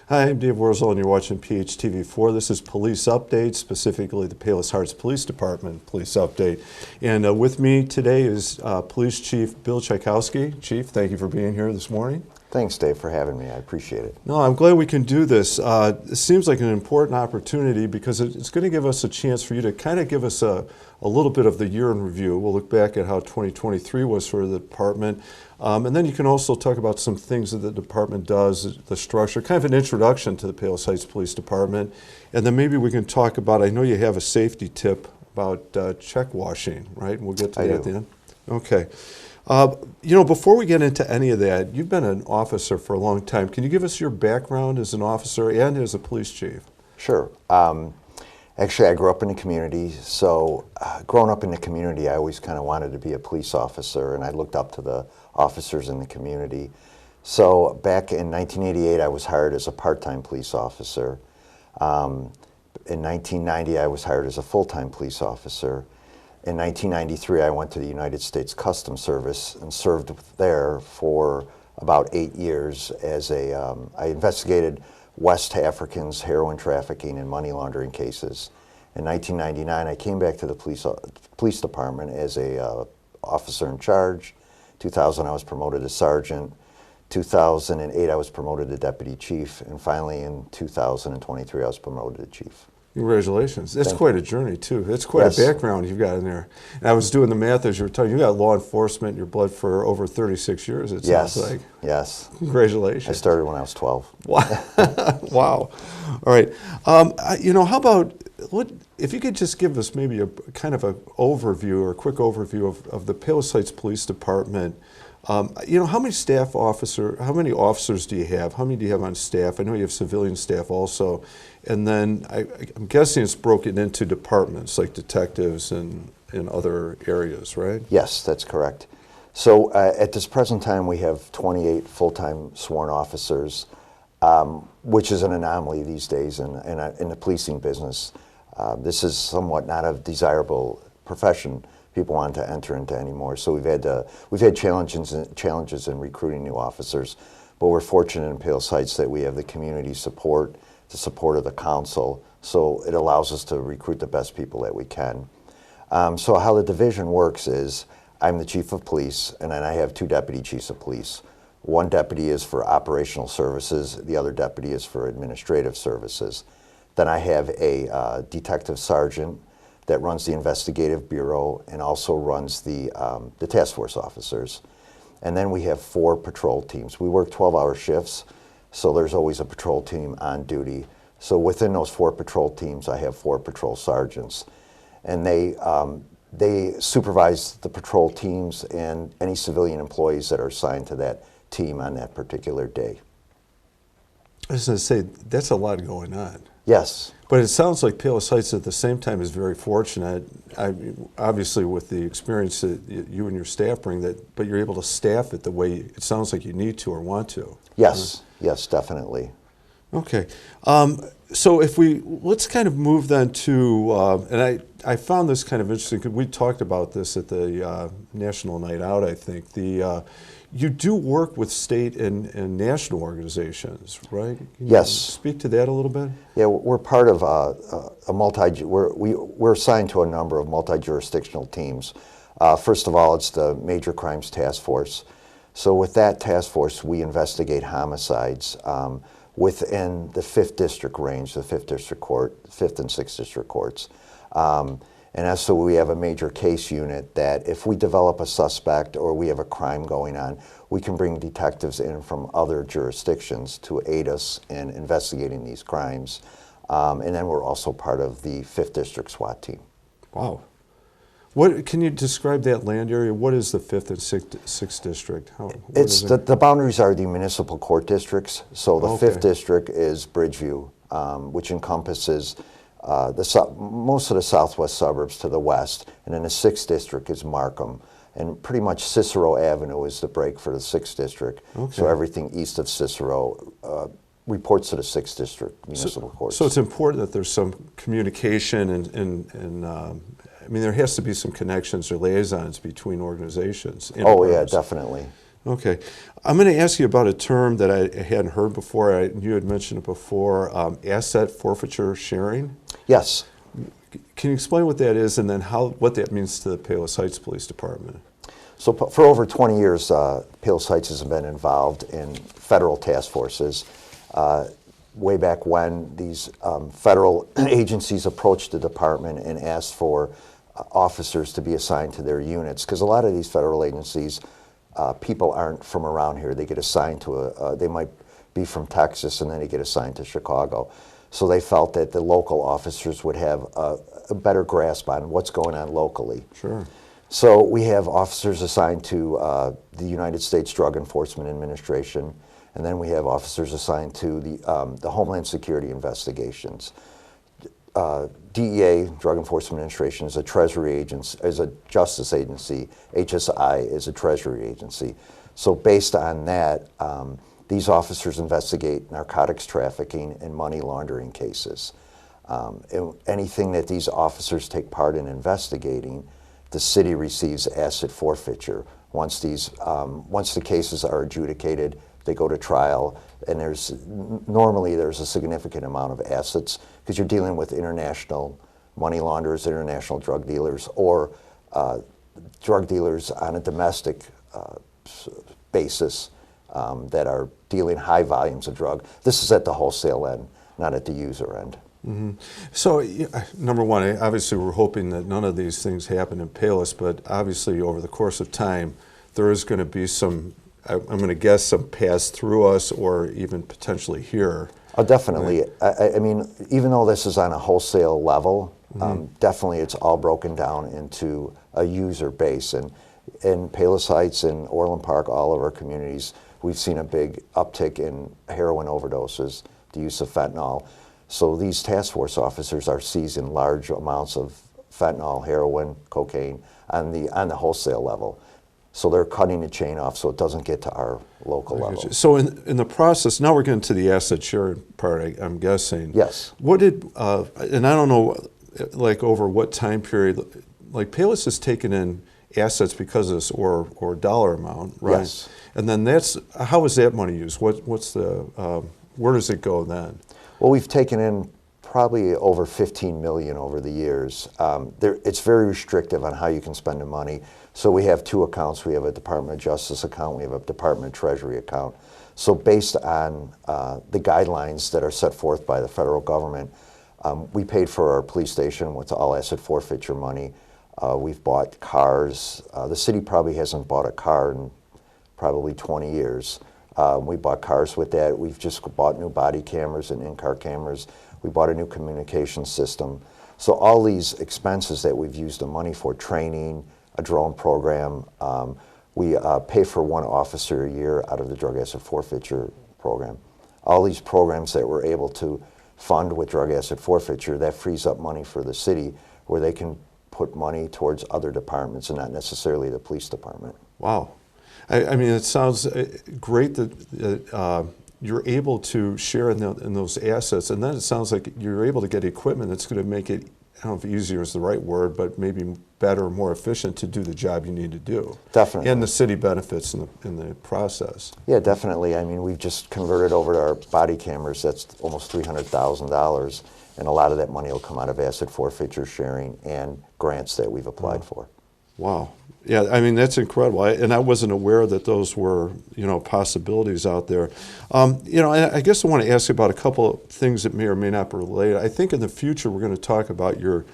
Hi, I'm Dave Wurzel, and you're watching PHTV4. This is Police Update, specifically the Palos Heights Police Department Police Update. And with me today is Police Chief Bill Czajkowski. Chief, thank you for being here this morning. Thanks, Dave, for having me. I appreciate it. No, I'm glad we can do this. It seems like an important opportunity because it's going to give us a chance for you to kind of give us a little bit of the year in review. We'll look back at how 2023 was for the department. And then you can also talk about some things that the department does, the structure, kind of an introduction to the Palos Heights Police Department. And then maybe we can talk about, I know you have a safety tip about check washing, right? And we'll get to that at the end. Okay. You know, before we get into any of that, you've been an officer for a long time. Can you give us your background as an officer and as a police chief? Sure. Actually, I grew up in the community, so growing up in the community, I always kind of wanted to be a police officer, and I looked up to the officers in the community. So back in 1988, I was hired as a part-time police officer. In 1990, I was hired as a full-time police officer. In 1993, I went to the United States Customs Service and served there for about 8 years as I investigated West Africans, heroin trafficking, and money laundering cases. In 1999, I came back to the police department as a officer in charge. 2000, I was promoted to sergeant. 2008, I was promoted to deputy chief. And finally, in 2023, I was promoted to chief. Congratulations. That's quite a journey, too. That's quite a background you've got in there. And I was doing the math as you were talking. You got law enforcement in your blood for over 36 years, it sounds like. Yes. Congratulations. I started when I was 12. Wow. Wow. All right. You know, how about, if you could just give us maybe a kind of an overview or a quick overview of the Palos Heights Police Department. You know, how many officers do you have? How many do you have on staff? I know you have civilian staff also. And then I'm guessing it's broken into departments like detectives and other areas, right? Yes, that's correct. So at this present time, we have 28 full-time sworn officers, which is an anomaly these days in the policing business. This is somewhat not a desirable profession people want to enter into anymore. So we've had challenges in recruiting new officers, but we're fortunate in Palos Heights that we have the community support, the support of the council, so it allows us to recruit the best people that we can. So how the division works is I'm the chief of police, and then I have 2 deputy chiefs of police. One deputy is for operational services, the other deputy is for administrative services. Then I have a detective sergeant that runs the investigative bureau and also runs the task force officers. And then we have 4 patrol teams. We work 12-hour shifts, so there's always a patrol team on duty. So within those 4 patrol teams, I have 4 patrol sergeants. And they supervise the patrol teams and any civilian employees that are assigned to that team on that particular day. I was going to say, that's a lot going on. Yes. But it sounds like Palos Heights at the same time is very fortunate, obviously with the experience that you and your staff bring, but you're able to staff it the way it sounds like you need to or want to. Yes, yes, definitely. Okay. So let's kind of move then to, and I found this kind of interesting because we talked about this at the National Night Out, I think. You do work with state and national organizations, right? Can yes. you speak to that a little bit? Yeah, we're part of we're assigned to a number of multi-jurisdictional teams. First of all, it's the Major Crimes Task Force. So with that task force, we investigate homicides within the 5th District range, the 5th District Court, 5th and 6th District Courts. And so we have a major case unit that if we develop a suspect or we have a crime going on, we can bring detectives in from other jurisdictions to aid us in investigating these crimes. And then we're also part of the 5th District SWAT team. Wow. Can you describe that land area? What is the 5th and 6th District? The boundaries are the municipal court districts. So the 5th District is Bridgeview, which encompasses most of the southwest suburbs to the west, and then the 6th District is Markham. And pretty much Cicero Avenue is the break for the 6th District. Okay. So everything east of Cicero reports to the 6th District Municipal Court. So it's important that there's some communication and I mean, there has to be some connections or liaisons between organizations. Oh, yeah, definitely. Okay. I'm going to ask you about a term that I hadn't heard before. You had mentioned it before, asset forfeiture sharing. Yes. Can you explain what that is and then what that means to the Palos Heights Police Department? So for over 20 years, Palos Heights has been involved in federal task forces. Way back when these federal agencies approached the department and asked for officers to be assigned to their units, because a lot of these federal agencies, people aren't from around here. They get assigned to they might be from Texas and then they get assigned to Chicago. So they felt that the local officers would have a better grasp on what's going on locally. Sure. So we have officers assigned to the United States Drug Enforcement Administration, and then we have officers assigned to the Homeland Security investigations. DEA, Drug Enforcement Administration, is a Treasury agency, is a justice agency. HSI is a Treasury agency. So based on that, these officers investigate narcotics trafficking and money laundering cases. Anything that these officers take part in investigating, the city receives asset forfeiture. Once the cases are adjudicated, they go to trial, and normally there's a significant amount of assets because you're dealing with international money launderers, international drug dealers, or drug dealers on a domestic basis that are dealing high volumes of drug. This is at the wholesale end, not at the user end. Mm-hmm. So, number one, obviously we're hoping that none of these things happen in Palos, but obviously over the course of time, there is going to be some, I'm going to guess, some pass through us or even potentially here. Oh, definitely. Right. I mean, even though this is on a wholesale level, definitely it's all broken down into a user base. And in Palos Heights and Orland Park, all of our communities, we've seen a big uptick in heroin overdoses, the use of fentanyl. So these task force officers are seizing large amounts of fentanyl, heroin, cocaine on the wholesale level. So they're cutting the chain off so it doesn't get to our local level. So in the process, now we're getting to the asset sharing part, I'm guessing. Yes. What did, and I don't know, like over what time period, like Palos has taken in assets because of this or dollar amount, right? Yes. And then how is that money used? What's the, where does it go then? Well, we've taken in probably over 15 million over the years. It's very restrictive on how you can spend the money. So we have two accounts. We have a Department of Justice account. We have a Department of Treasury account. So based on the guidelines that are set forth by the federal government, we paid for our police station with all asset forfeiture money. We've bought cars. The city probably hasn't bought a car in probably 20 years. We bought cars with that. We've just bought new body cameras and in-car cameras. We bought a new communication system. So all these expenses that we've used the money for, training, a drone program, we pay for one officer a year out of the drug asset forfeiture program. All these programs that we're able to fund with drug asset forfeiture, that frees up money for the city where they can put money towards other departments and not necessarily the police department. Wow. I mean, it sounds great that you're able to share in those assets, and then it sounds like you're able to get equipment that's going to make it, I don't know if easier is the right word, but maybe better, more efficient to do the job you need to do. Definitely. And the city benefits in the process. Yeah, definitely. I mean, we've just converted over to our body cameras. That's almost $300,000, and a lot of that money will come out of asset forfeiture sharing and grants that we've applied for. Wow. Yeah, I mean, that's incredible. And I wasn't aware that those were, possibilities out there. I guess I want to ask you about a couple of things that may or may not be related. I think in the future we're going to talk about your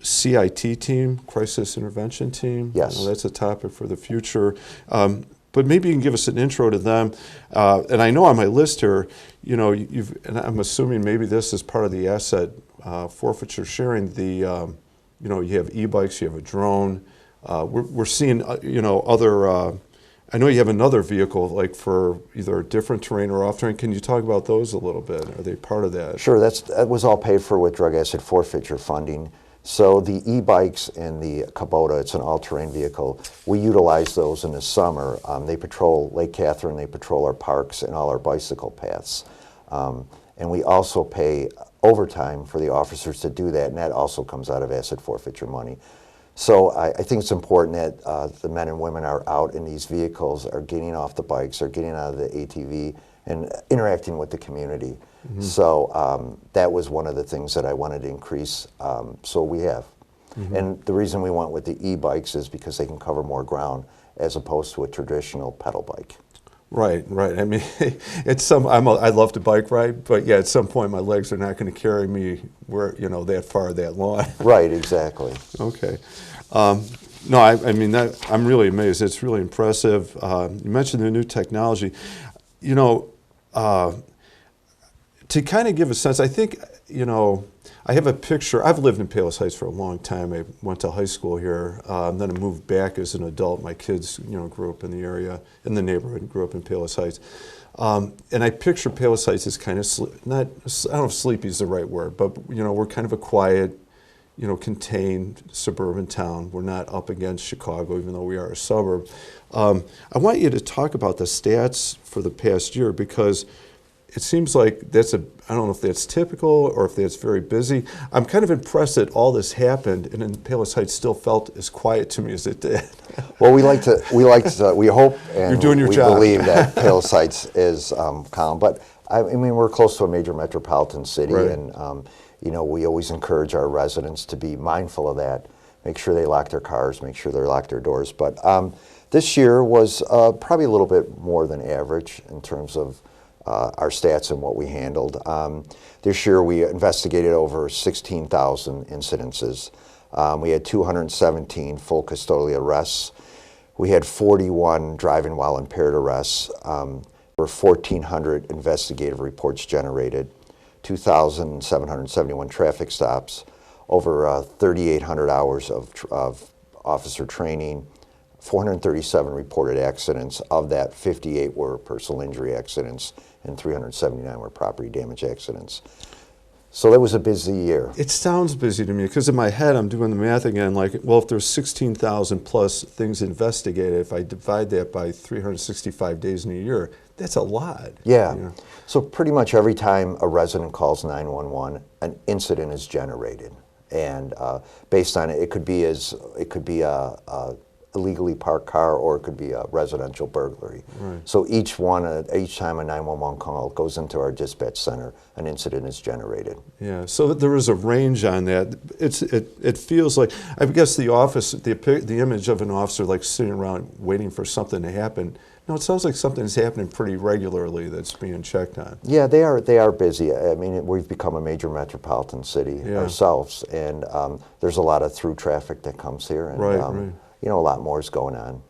CIT team, Crisis Intervention Team. Yes. That's a topic for the future. But maybe you can give us an intro to them. And I know on my list here, and I'm assuming maybe this is part of the asset forfeiture sharing, you have e-bikes, you have a drone. We're seeing, other, I know you have another vehicle like for either different terrain or off-terrain. Can you talk about those a little bit? Are they part of that? Sure, that was all paid for with drug asset forfeiture funding. So the e-bikes and the Kubota, it's an all-terrain vehicle, we utilize those in the summer. They patrol Lake Catherine, they patrol our parks and all our bicycle paths. And we also pay overtime for the officers to do that, and that also comes out of asset forfeiture money. So I think it's important that the men and women are out in these vehicles, are getting off the bikes, are getting out of the ATV, and interacting with the community. So that was one of the things that I wanted to increase. So we have. And the reason we went with the e-bikes is because they can cover more ground as opposed to a traditional pedal bike. Right, right. I mean, I love to bike ride, but yeah, at some point my legs are not going to carry me that far, that long. Right, exactly. Okay. No, I mean, I'm really amazed. It's really impressive. You mentioned the new technology. To kind of give a sense, I think, I have a picture. I've lived in Palos Heights for a long time. I went to high school here. Then I moved back as an adult. My kids, grew up in the area, in the neighborhood, and grew up in Palos Heights. And I picture Palos Heights as kind of, I don't know if sleepy is the right word, but, we're kind of a quiet, contained suburban town. We're not up against Chicago, even though we are a suburb. I want you to talk about the stats for the past year, because it seems like I don't know if that's typical or if that's very busy. I'm kind of impressed that all this happened and then Palos Heights still felt as quiet to me as it did. Well, we hope and You're doing your we job. believe that Palos Heights is calm. But I mean, we're close to a major metropolitan city, Right. and we always encourage our residents to be mindful of that. Make sure they lock their cars, make sure they lock their doors. But this year was probably a little bit more than average in terms of our stats and what we handled. This year we investigated over 16,000 incidences. We had 217 full custodial arrests. We had 41 driving while impaired arrests. Over 1,400 investigative reports generated, 2,771 traffic stops, over 3,800 hours of officer training, 437 reported accidents. Of that, 58 were personal injury accidents and 379 were property damage accidents. So that was a busy year. It sounds busy to me, because in my head I'm doing the math again, like, well, if there's 16,000 plus things investigated, if I divide that by 365 days in a year, that's a lot. Yeah. So pretty much every time a resident calls 911, an incident is generated. And based on it, it could be a illegally parked car, or it could be a residential burglary. Right. So each time a 911 call goes into our dispatch center, an incident is generated. Yeah, so there is a range on that. It feels like, I guess the image of an officer like sitting around waiting for something to happen. No, it sounds like something's happening pretty regularly that's being checked on. Yeah, they are busy. I mean, we've become a major metropolitan city ourselves, and there's a lot of through traffic that comes here, and Right. A lot more is going on.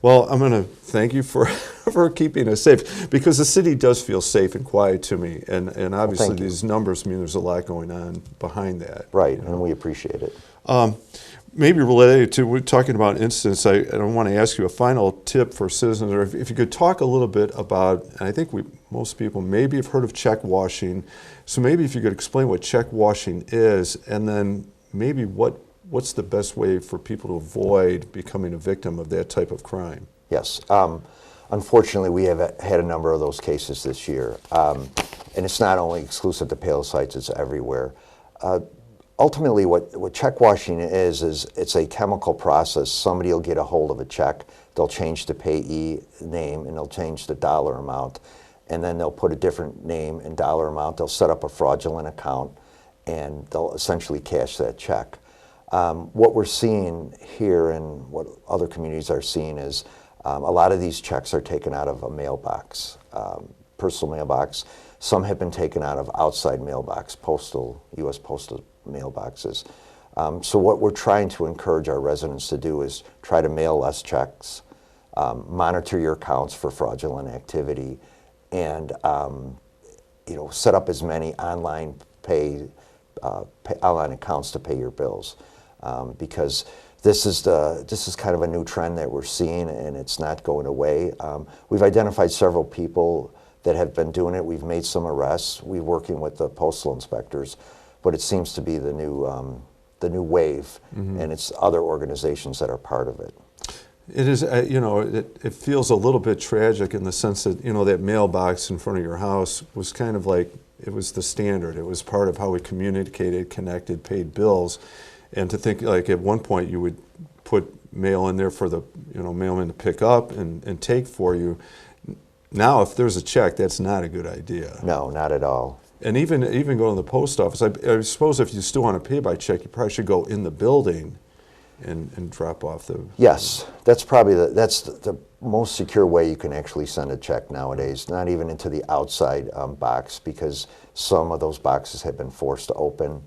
Well, I'm going to thank you for keeping us safe, because the city does feel safe and quiet to me, and obviously thank you. these numbers mean there's a lot going on behind that. Right, and we appreciate it. Maybe related to, we're talking about incidents, I want to ask you a final tip for citizens, or if you could talk a little bit about, and I think most people maybe have heard of check washing, so maybe if you could explain what check washing is, and then maybe what's the best way for people to avoid becoming a victim of that type of crime? Yes. Unfortunately, we have had a number of those cases this year. And it's not only exclusive to Palos Heights, it's everywhere. Ultimately, what check washing is it's a chemical process. Somebody will get a hold of a check, they'll change the payee name, and they'll change the dollar amount. And then they'll put a different name and dollar amount. They'll set up a fraudulent account, and they'll essentially cash that check. What we're seeing here and what other communities are seeing is a lot of these checks are taken out of a mailbox, personal mailbox. Some have been taken out of outside mailbox, U.S. postal mailboxes. So what we're trying to encourage our residents to do is try to mail less checks, monitor your accounts for fraudulent activity, and set up as many online online accounts to pay your bills. Because this is kind of a new trend that we're seeing, and it's not going away. We've identified several people that have been doing it. We've made some arrests. We're working with the postal inspectors, but it seems to be the new wave, and it's other organizations that are part of it. It is, it feels a little bit tragic in the sense that, that mailbox in front of your house was kind of like, it was the standard. It was part of how we communicated, connected, paid bills. And to think, like, at one point you would put mail in there for the mailman to pick up and take for you. Now, if there's a check, that's not a good idea. No, not at all. And even going to the post office, I suppose if you still want to pay by check, you probably should go in the building and drop off the... Yes, that's probably the most secure way you can actually send a check nowadays, not even into the outside box, because some of those boxes have been forced to open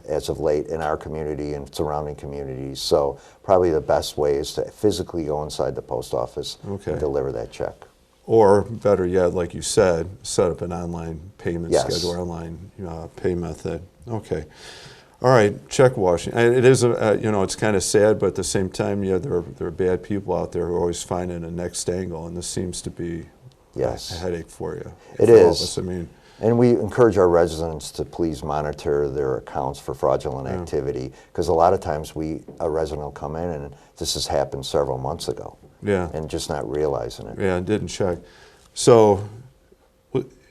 as of late in our community and surrounding communities. So probably the best way is to physically go inside the post office and deliver that check. Or better yet, like you said, set up an online payment schedule, online pay method. Okay. All right, check washing. And it is, it's kind of sad, but at the same time, there are bad people out there who are always finding a next angle, and this seemes to be a headache for you. It for is. All of us. I mean, and we encourage our residents to please monitor their accounts for fraudulent activity, because a lot of times a resident will come in and this has happened several months ago. Yeah. And just not realizing it. Yeah, didn't check. So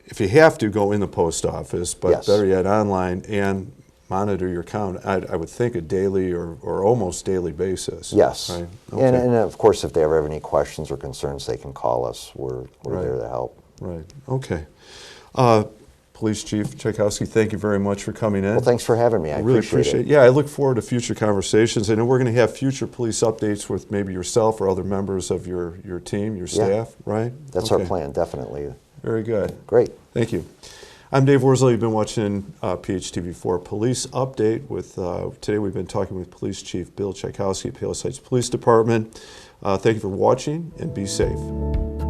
if you have to, go in the post office, but better yet, online, and monitor your account, I would think a daily or almost daily basis. Yes. Right? Okay. And of course, if they ever have any questions or concerns, they can call us. We're there to help. Right. Okay. Police Chief Czajkowski, thank you very much for coming in. Well, thanks for having me. I really appreciate it. Yeah, I look forward to future conversations. I know we're going to have future police updates with maybe yourself or other members of your team, your staff, right? That's our plan, definitely. Very good. Great. Thank you. I'm Dave Worsley. You've been watching PHTV4 Police Update. Today we've been talking with Police Chief Bill Czajkowski, Palos Heights Police Department. Thank you for watching, and be safe.